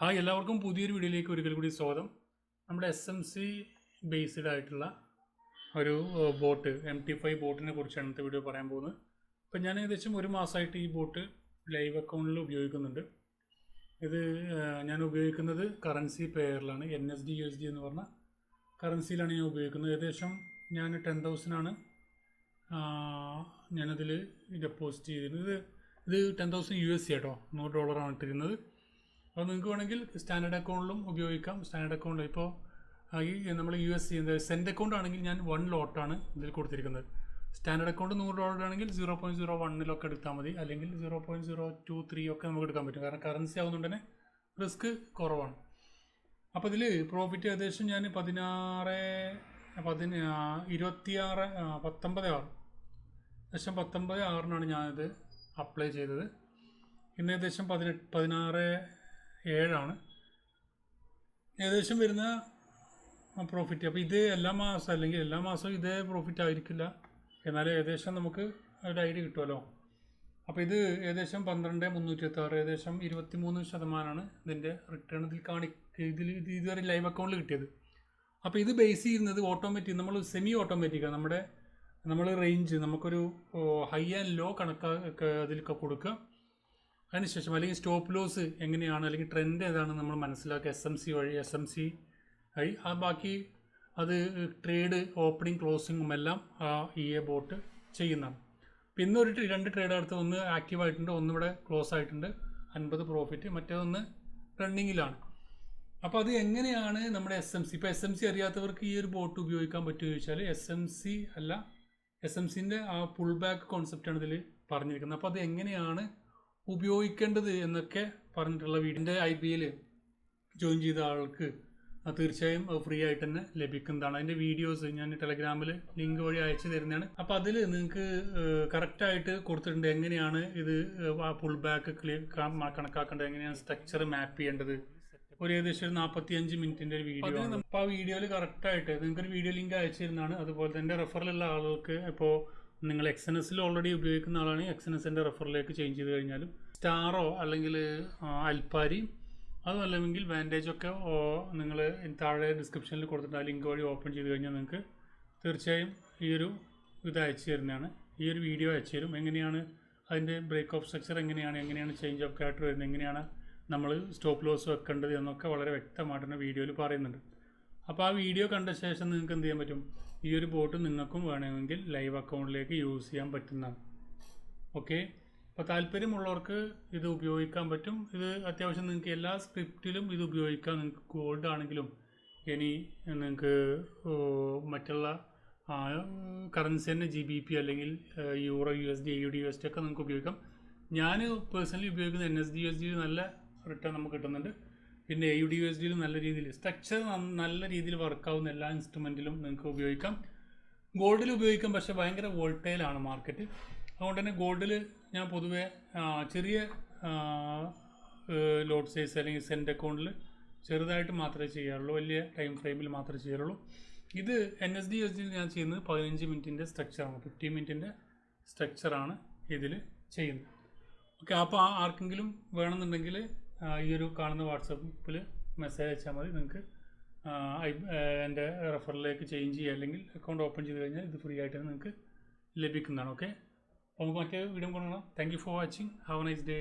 Hi, എല്ലാവർക്കും പുതിയൊരു വീഡിയോയിലേക്ക് ഒരിക്കൽ കൂടി സ്വാഗതം. നമ്മുടെ SMC ബേസ്ഡ് ആയിട്ടുള്ള ഒരു ബോട്ട് MT5 ബോട്ടിനെ കുറിച്ചാണ് ഇന്നത്തെ വീഡിയോ പറയാൻ പോകുന്നത്. അപ്പോൾ ഞാൻ ഏകദേശം ഒരു മാസമായിട്ട് ഈ ബോട്ട് ലൈവ് അക്കൗണ്ടിൽ ഉപയോഗിക്കുന്നുണ്ട്. ഇത് ഞാൻ ഉപയോഗിക്കുന്നത് കറൻസി പെയറിലാണ്, NSD USD എന്ന് പറഞ്ഞ കറൻസിയിലാണ് ഞാൻ ഉപയോഗിക്കുന്നത്. ഏകദേശം ഞാൻ 10,000 ഞാനതിൽ ഡെപ്പോസിറ്റ് ചെയ്തിരുന്നത്. ഇത് 10,000 USD കേട്ടോ, $100 ഇട്ടിരുന്നത്. അപ്പോൾ നിങ്ങൾക്ക് വേണമെങ്കിൽ സ്റ്റാൻഡേർഡ് അക്കൗണ്ടിലും ഉപയോഗിക്കാം. സ്റ്റാൻഡേർഡ് അക്കൗണ്ട് ഇപ്പോൾ ഈ നമ്മൾ USD സെൻഡ് അക്കൗണ്ട് ആണെങ്കിൽ ഞാൻ 1 ലോട്ടാണ് ഇതിൽ കൊടുത്തിരിക്കുന്നത്. സ്റ്റാൻഡേർഡ് അക്കൗണ്ട് $100 ആണെങ്കിൽ 0.01 എടുത്താൽ മതി, അല്ലെങ്കിൽ 0.023 ഒക്കെ നമുക്ക് എടുക്കാൻ പറ്റും. കാരണം കറൻസി ആവുന്നതുകൊണ്ട് തന്നെ റിസ്ക് കുറവാണ്. അപ്പോൾ ഇതിൽ പ്രോഫിറ്റ് ഏകദേശം ഞാൻ 19/6 ഞാനിത് അപ്ലൈ ചെയ്തത്. ഇന്ന് ഏകദേശം 16/7 ഏകദേശം വരുന്ന പ്രോഫിറ്റ്. അപ്പോൾ ഇത് എല്ലാ മാസവും ഇതേ പ്രോഫിറ്റ് ആയിരിക്കില്ല, എന്നാലും ഏകദേശം നമുക്ക് ഒരു ഐഡിയ കിട്ടുമല്ലോ. അപ്പോൾ ഇത് ഏകദേശം 12,386, ഏകദേശം 23% ഇതിൻ്റെ റിട്ടേൺ ഇതിൽ ഇതുവരെ ലൈവ് അക്കൗണ്ടിൽ കിട്ടിയത്. അപ്പോൾ ഇത് ബേസ് ചെയ്യുന്നത് ഓട്ടോമാറ്റിക്, നമ്മൾ സെമി ഓട്ടോമാറ്റിക്കാണ്. നമ്മൾ റേഞ്ച് നമുക്കൊരു ഹൈ ആൻഡ് ലോ അതിലൊക്കെ കൊടുക്കുക. അതിനുശേഷം അല്ലെങ്കിൽ സ്റ്റോപ്പ് ലോസ് എങ്ങനെയാണ്, അല്ലെങ്കിൽ ട്രെൻഡ് ഏതാണ് നമ്മൾ മനസ്സിലാക്കുക SMC വഴി. ബാക്കി അത് ട്രേഡ് ഓപ്പണിങ് ക്ലോസിങ്ങും എല്ലാം ബോട്ട് ചെയ്യുന്നതാണ്. അപ്പോൾ ഇന്നൊരു 2 ട്രേഡ് അടുത്ത്, ഒന്ന് ആക്റ്റീവ് ആയിട്ടുണ്ട്, ഒന്നിവിടെ ക്ലോസ് ആയിട്ടുണ്ട്, 50 പ്രോഫിറ്റ്, മറ്റേതൊന്ന് റണ്ണിങ്ങിലാണ്. അപ്പോൾ അത് എങ്ങനെയാണ് നമ്മുടെ SMC, ഇപ്പോൾ SMC അറിയാത്തവർക്ക് ഈ ഒരു ബോട്ട് ഉപയോഗിക്കാൻ പറ്റുമോ ചോദിച്ചാൽ, SMCൻ്റെ ആ പുൾ ബാക്ക് കോൺസെപ്റ്റാണ് ഇതിൽ പറഞ്ഞിരിക്കുന്നത്. അപ്പോൾ അത് എങ്ങനെയാണ് ഉപയോഗിക്കേണ്ടത് എന്നൊക്കെ പറഞ്ഞിട്ടുള്ള വീഡിയോൻ്റെ IBL ജോയിൻ ചെയ്ത ആൾക്ക് തീർച്ചയായും ഫ്രീ ആയിട്ട് തന്നെ ലഭിക്കുന്നതാണ്. അതിൻ്റെ വീഡിയോസ് ഞാൻ ടെലഗ്രാമിൽ ലിങ്ക് വഴി അയച്ചു തരുന്നതാണ്. അപ്പോൾ അതിൽ നിങ്ങൾക്ക് കറക്റ്റായിട്ട് കൊടുത്തിട്ടുണ്ട് എങ്ങനെയാണ് ഇത് പുൾ ബാക്ക് കണക്കാക്കേണ്ടത്, എങ്ങനെയാണ് സ്ട്രക്ചർ മാപ്പ് ചെയ്യേണ്ടത്. ഒരു ഏകദേശം 45 മിനിറ്റിൻ്റെ ഒരു വീഡിയോ ആണ്. അപ്പോൾ ആ വീഡിയോയിൽ കറക്റ്റായിട്ട് നിങ്ങൾക്കൊരു വീഡിയോ ലിങ്ക് അയച്ചു തരുന്നതാണ്. അതുപോലെ തന്നെ റെഫറിലുള്ള ആളുകൾക്ക്, ഇപ്പോൾ നിങ്ങൾ XNSൽ ഓൾറെഡി ഉപയോഗിക്കുന്ന ആളാണെങ്കിൽ XNSൻ്റെ റെഫറിലേക്ക് ചേഞ്ച് ചെയ്ത് കഴിഞ്ഞാലും, സ്റ്റാറോ അല്ലെങ്കിൽ അൽപ്പാരി അതും അല്ലെങ്കിൽ വാൻറ്റേജൊക്കെ നിങ്ങൾ താഴെ ഡിസ്ക്രിപ്ഷനിൽ കൊടുത്തിട്ട് ആ ലിങ്ക് വഴി ഓപ്പൺ ചെയ്ത് കഴിഞ്ഞാൽ നിങ്ങൾക്ക് തീർച്ചയായും ഈ ഒരു ഇത് അയച്ചു തരുന്നതാണ്. ഈ ഒരു വീഡിയോ അയച്ചു തരും. എങ്ങനെയാണ് അതിൻ്റെ ബ്രേക്ക് ഓഫ് സ്ട്രക്ചർ, എങ്ങനെയാണ് ചേഞ്ച് ഓഫ് ക്യാരക്ടർ വരുന്നത്, എങ്ങനെയാണ് നമ്മൾ സ്റ്റോപ്പ് ലോസ് വെക്കേണ്ടത് എന്നൊക്കെ വളരെ വ്യക്തമായിട്ട് തന്നെ വീഡിയോയിൽ പറയുന്നുണ്ട്. അപ്പോൾ ആ വീഡിയോ കണ്ട ശേഷം നിങ്ങൾക്ക് എന്ത് ചെയ്യാൻ പറ്റും, ഈ ഒരു ബോട്ട് നിങ്ങൾക്കും വേണമെങ്കിൽ ലൈവ് അക്കൗണ്ടിലേക്ക് യൂസ് ചെയ്യാൻ പറ്റുന്നതാണ്. ഓക്കെ, അപ്പോൾ താല്പര്യമുള്ളവർക്ക് ഇത് ഉപയോഗിക്കാൻ പറ്റും. ഇത് അത്യാവശ്യം നിങ്ങൾക്ക് എല്ലാ സ്ക്രിപ്റ്റിലും ഇത് ഉപയോഗിക്കാം. നിങ്ങൾക്ക് ഗോൾഡ് ആണെങ്കിലും ഇനി നിങ്ങൾക്ക് മറ്റുള്ള കറൻസി തന്നെ GBP അല്ലെങ്കിൽ യൂറോ USD AUD USD ഒക്കെ നിങ്ങൾക്ക് ഉപയോഗിക്കാം. ഞാൻ പേഴ്സണലി ഉപയോഗിക്കുന്ന NSD USD നല്ല റിട്ടേൺ നമുക്ക് കിട്ടുന്നുണ്ട്. പിന്നെ AUD USD നല്ല രീതിയിൽ സ്ട്രക്ചർ നല്ല രീതിയിൽ വർക്കാവുന്ന എല്ലാ ഇൻസ്ട്രുമെൻറ്റിലും നിങ്ങൾക്ക് ഉപയോഗിക്കാം. ഗോൾഡിൽ ഉപയോഗിക്കാം, പക്ഷേ ഭയങ്കര വോൾട്ടൈലാണ് മാർക്കറ്റ്. അതുകൊണ്ട് തന്നെ ഗോൾഡിൽ ഞാൻ പൊതുവേ ചെറിയ ലോട്ട് സൈസ് അല്ലെങ്കിൽ സെൻഡ് അക്കൗണ്ടിൽ ചെറുതായിട്ട് മാത്രമേ ചെയ്യാറുള്ളൂ, വലിയ ടൈം ഫ്രെയിമിൽ മാത്രമേ ചെയ്യാറുള്ളൂ. ഇത് NSD USD ഞാൻ ചെയ്യുന്നത് 15 മിനിറ്റിൻ്റെ സ്ട്രക്ചറാണ്, 50 മിനിറ്റിൻ്റെ സ്ട്രക്ചറാണ് ഇതിൽ ചെയ്യുന്നത്. ഓക്കെ, അപ്പോൾ ആർക്കെങ്കിലും വേണമെന്നുണ്ടെങ്കിൽ ഈ ഒരു കാണുന്ന വാട്സപ്പിൽ മെസ്സേജ് അയച്ചാൽ മതി. നിങ്ങൾക്ക് എൻ്റെ റെഫറിലേക്ക് ചേഞ്ച് ചെയ്യുക, അല്ലെങ്കിൽ അക്കൗണ്ട് ഓപ്പൺ ചെയ്ത് കഴിഞ്ഞാൽ ഇത് ഫ്രീ ആയിട്ട് നിങ്ങൾക്ക് ലഭിക്കുന്നതാണ്. ഓക്കെ, അപ്പോൾ നമുക്ക് മറ്റേ വീഡിയോ കാണാം. Thank you for watching. Have A nice day.